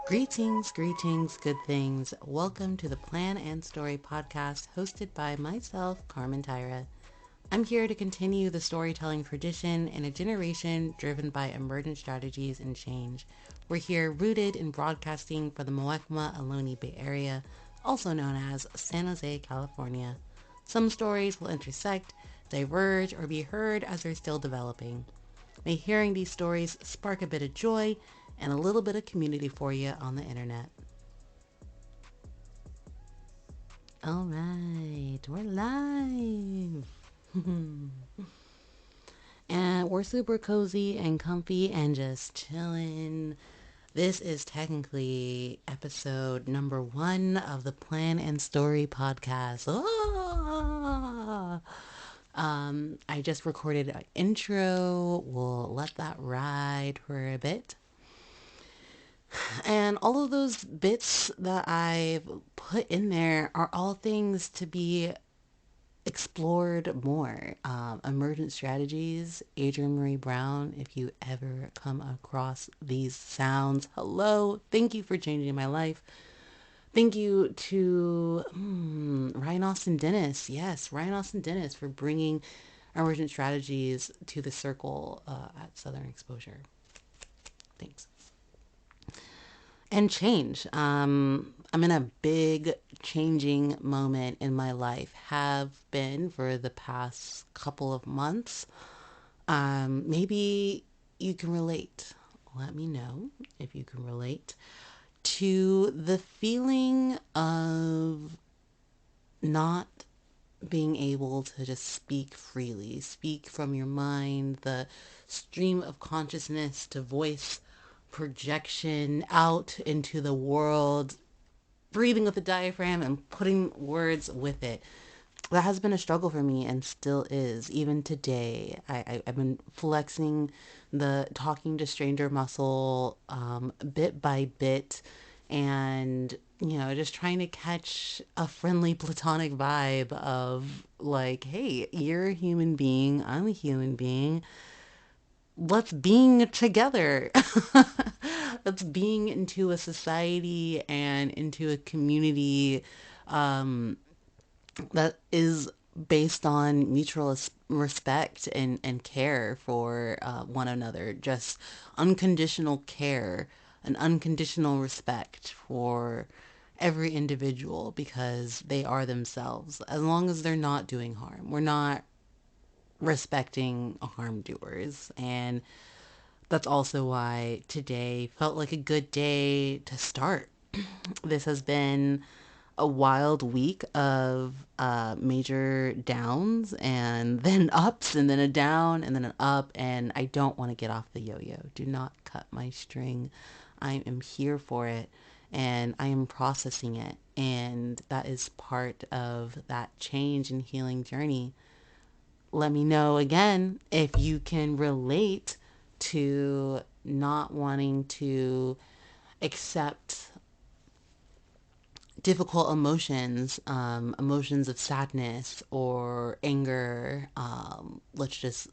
Greetings, greetings, good things. Welcome to the Plan and Story podcast hosted by myself, Carman Tyra. I'm here to continue the storytelling tradition in a generation driven by emergent strategies and change. We're here rooted in broadcasting for the Moekma Ohlone Bay Area, also known as San Jose, California. Some stories will intersect, diverge, or be heard as they're still developing. May hearing these stories spark a bit of joy and a little bit of community for you on the internet. All right, we're live. And we're super cozy and comfy and just chilling. This is technically episode number 1 of the Plan and Story podcast. I just recorded an intro. We'll let that ride for a bit. And all of those bits that I've put in there are all things to be explored more. Emergent strategies, Adrienne Marie Brown. If you ever come across these sounds, hello, thank you for changing my life. Thank you to Ryan Austin Dennis. Yes, Ryan Austin Dennis for bringing emergent strategies to the circle at Southern Exposure. Thanks. And change. I'm in a big changing moment in my life. Have been for the past couple of months. Maybe you can relate. Let me know if you can relate to the feeling of not being able to just speak freely, speak from your mind, the stream of consciousness to voice projection out into the world, breathing with the diaphragm and putting words with it. That has been a struggle for me and still is. Even today, I've been flexing the talking to stranger muscle bit by bit, and just trying to catch a friendly platonic vibe of like, hey, you're a human being, I'm a human being, let's being together. Let's being into a society and into a community that is based on mutual respect and care for one another. Just unconditional care and unconditional respect for every individual because they are themselves, as long as they're not doing harm. We're not respecting harm doers. And that's also why today felt like a good day to start. This has been a wild week of major downs and then ups and then a down and then an up. And I don't want to get off the yo-yo. Do not cut my string. I am here for it and I am processing it. And that is part of that change and healing journey. Let me know again if you can relate to not wanting to accept difficult emotions, emotions of sadness or anger. Let's just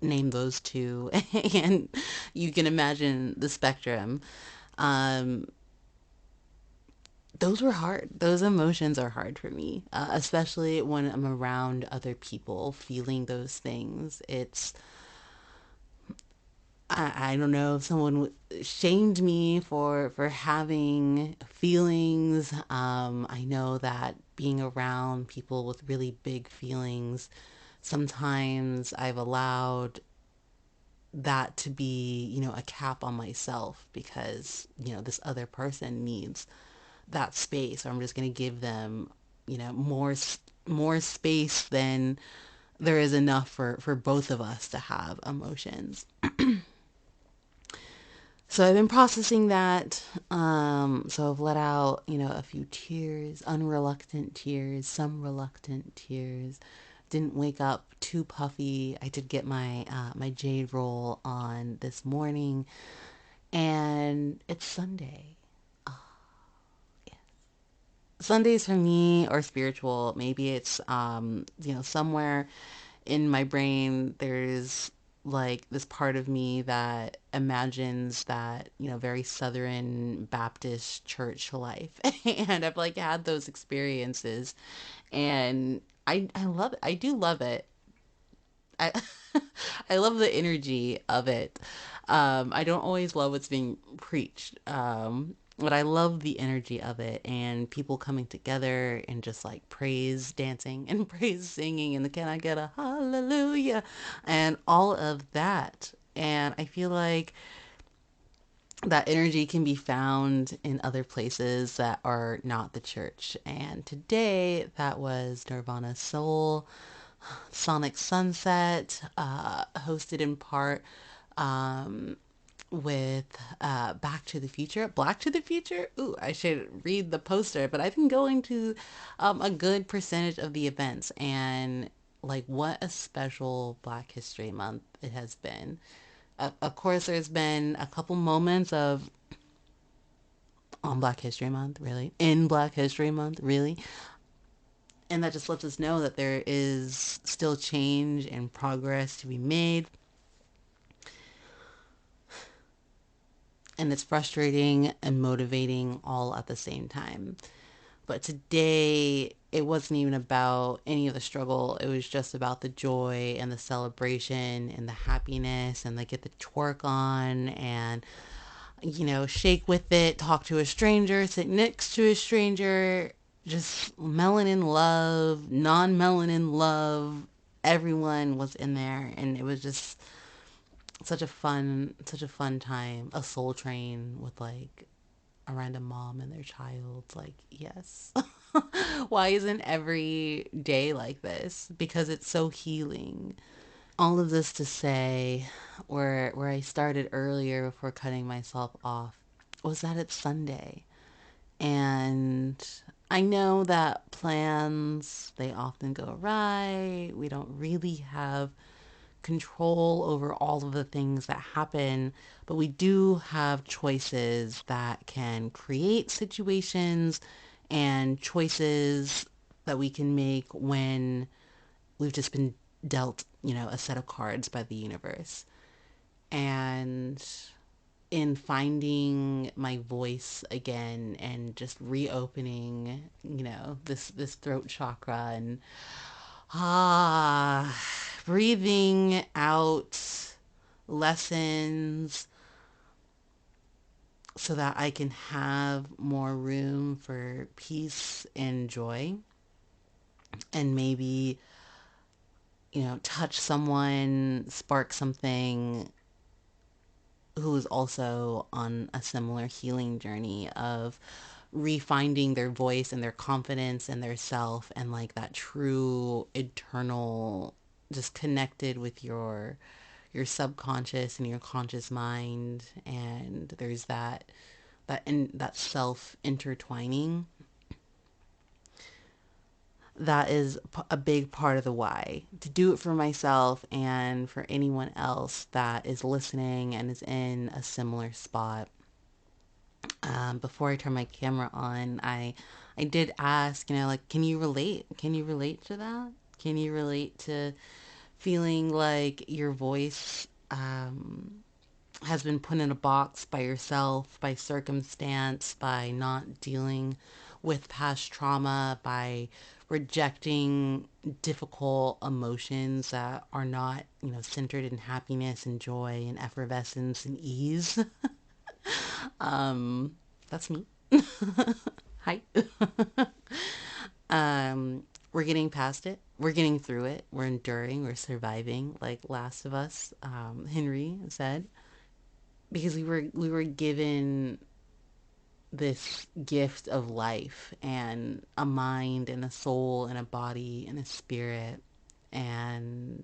name those two, and you can imagine the spectrum. Um, those were hard. Those emotions are hard for me, especially when I'm around other people feeling those things. I don't know if someone shamed me for having feelings. I know that being around people with really big feelings, sometimes I've allowed that to be, a cap on myself because, this other person needs that space, or I'm just going to give them, more space than there is enough for both of us to have emotions. So I've been processing that. So I've let out, a few tears, unreluctant tears, some reluctant tears. Didn't wake up too puffy. I did get my jade roll on this morning, and it's Sunday. Yeah. Sundays for me are spiritual. Maybe it's somewhere in my brain there's like this part of me that imagines that, very Southern Baptist church life. And I've like had those experiences, and I love it. I do love it. I I love the energy of it. I don't always love what's being preached, but I love the energy of it and people coming together and just like praise dancing and praise singing and the can I get a hallelujah and all of that. And I feel like that energy can be found in other places that are not the church. And today that was Nirvana Soul Sonic Sunset, hosted in part um, with Back to the Future. Black to the Future? Ooh, I should read the poster, but I've been going to a good percentage of the events, and like what a special Black History Month it has been. Of course, there's been a couple moments of on Black History Month, really, in Black History Month, really, and that just lets us know that there is still change and progress to be made. And it's frustrating and motivating all at the same time. But today, it wasn't even about any of the struggle. It was just about the joy and the celebration and the happiness and like get the twerk on and, shake with it, talk to a stranger, sit next to a stranger, just melanin love, non melanin love. Everyone was in there, and it was just such a fun time. A soul train with like a random mom and their child. Like, yes. Why isn't every day like this? Because it's so healing. All of this to say, where I started earlier before cutting myself off, was that it's Sunday. And I know that plans, they often go awry. We don't really have control over all of the things that happen, but we do have choices that can create situations and choices that we can make when we've just been dealt, a set of cards by the universe. And in finding my voice again and just reopening, this throat chakra and Ah, breathing out lessons so that I can have more room for peace and joy and maybe, touch someone, spark something who is also on a similar healing journey of refinding their voice and their confidence and their self and like that true internal just connected with your subconscious and your conscious mind, and there's that self intertwining that is a big part of the why to do it for myself and for anyone else that is listening and is in a similar spot. Before I turn my camera on, I did ask, like, can you relate? Can you relate to that? Can you relate to feeling like your voice has been put in a box by yourself, by circumstance, by not dealing with past trauma, by rejecting difficult emotions that are not, centered in happiness and joy and effervescence and ease? That's me. Hi. um, we're getting past it. We're getting through it. We're enduring. We're surviving, like Last of Us, Henry said, because we were given this gift of life and a mind and a soul and a body and a spirit, and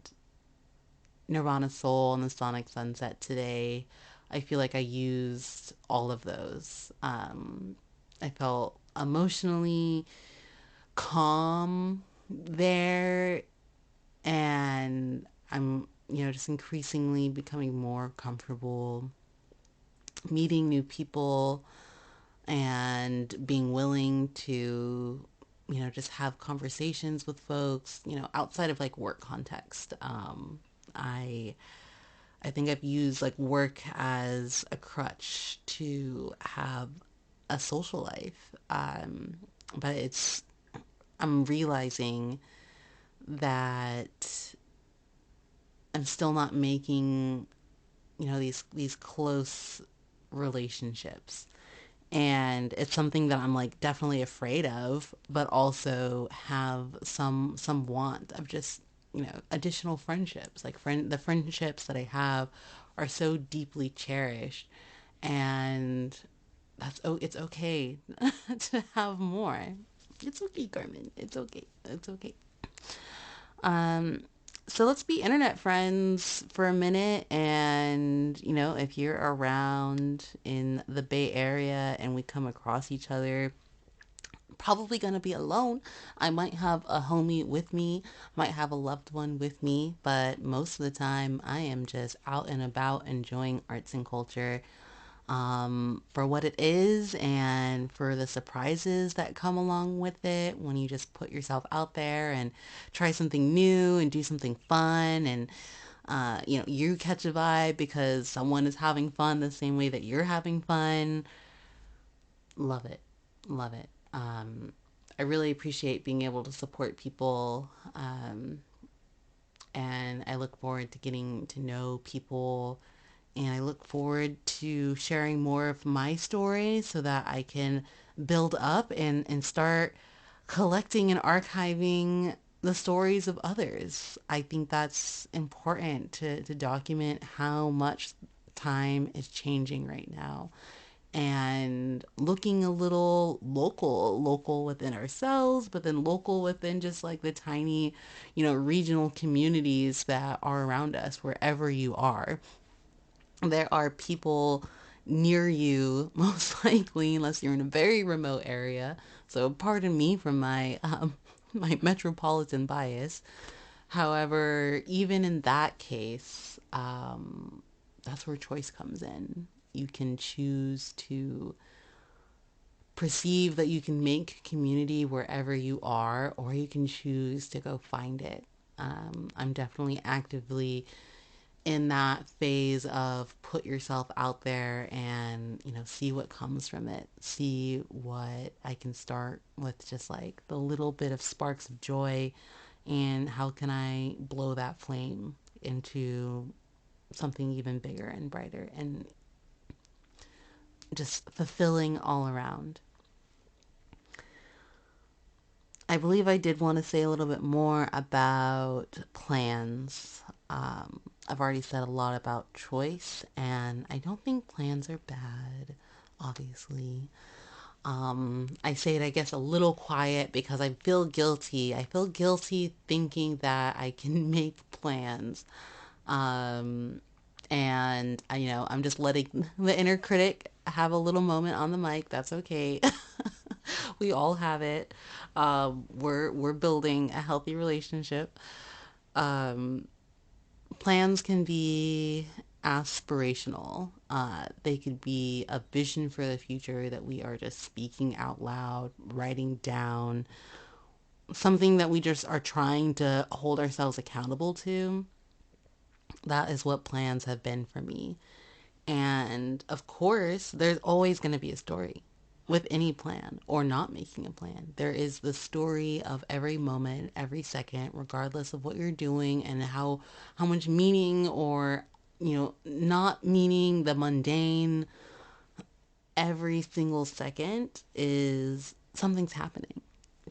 Nirvana Soul and the Sonic Sunset today, I feel like I used all of those. I felt emotionally calm there, and I'm, just increasingly becoming more comfortable meeting new people and being willing to, just have conversations with folks, outside of like work context. I I think I've used like work as a crutch to have a social life. But I'm realizing that I'm still not making, these close relationships. And it's something that I'm like definitely afraid of, but also have some want of just, additional friendships. Like the friendships that I have are so deeply cherished, and it's okay to have more. It's okay, Carmen. It's okay. It's okay. Um, so let's be internet friends for a minute. And, if you're around in the Bay Area and we come across each other, probably going to be alone. I might have a homie with me, might have a loved one with me, but most of the time I am just out and about enjoying arts and culture, for what it is and for the surprises that come along with it when you just put yourself out there and try something new and do something fun. And you catch a vibe because someone is having fun the same way that you're having fun. Love it. Love it. I really appreciate being able to support people, and I look forward to getting to know people, and I look forward to sharing more of my story so that I can build up and start collecting and archiving the stories of others. I think that's important to document how much time is changing right now, and looking a little local within ourselves, but then local within just like the tiny, regional communities that are around us, wherever you are. There are people near you, most likely, unless you're in a very remote area. So pardon me from my my metropolitan bias. However, even in that case, that's where choice comes in. You can choose to perceive that you can make community wherever you are, or you can choose to go find it. I'm definitely actively in that phase of put yourself out there and, see what comes from it. See what I can start with, just like the little bit of sparks of joy, and how can I blow that flame into something even bigger and brighter and just fulfilling all around. I believe I did want to say a little bit more about plans. I've already said a lot about choice, and I don't think plans are bad, obviously. I say it, I guess, a little quiet because I feel guilty. I feel guilty thinking that I can make plans. Um, and I'm just letting the inner critic have a little moment on the mic. That's okay. We all have it. We're building a healthy relationship. Um, Plans can be aspirational. They could be a vision for the future that we are just speaking out loud, writing down, something that we just are trying to hold ourselves accountable to. That is what plans have been for me. And of course, there's always going to be a story with any plan or not making a plan. There is the story of every moment, every second, regardless of what you're doing and how much meaning or, not meaning, the mundane. Every single second is something's happening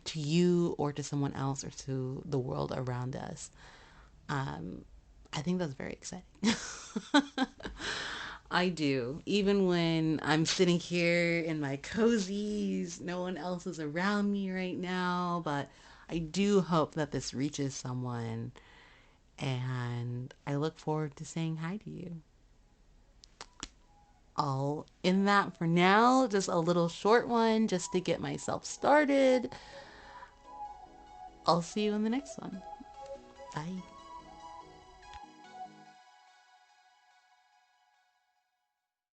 to you or to someone else or to the world around us. Um, I think that's very exciting. I do. Even when I'm sitting here in my cozies, no one else is around me right now, but I do hope that this reaches someone, and I look forward to saying hi to you. All in that for now, just a little short one just to get myself started. I'll see you in the next one. Bye.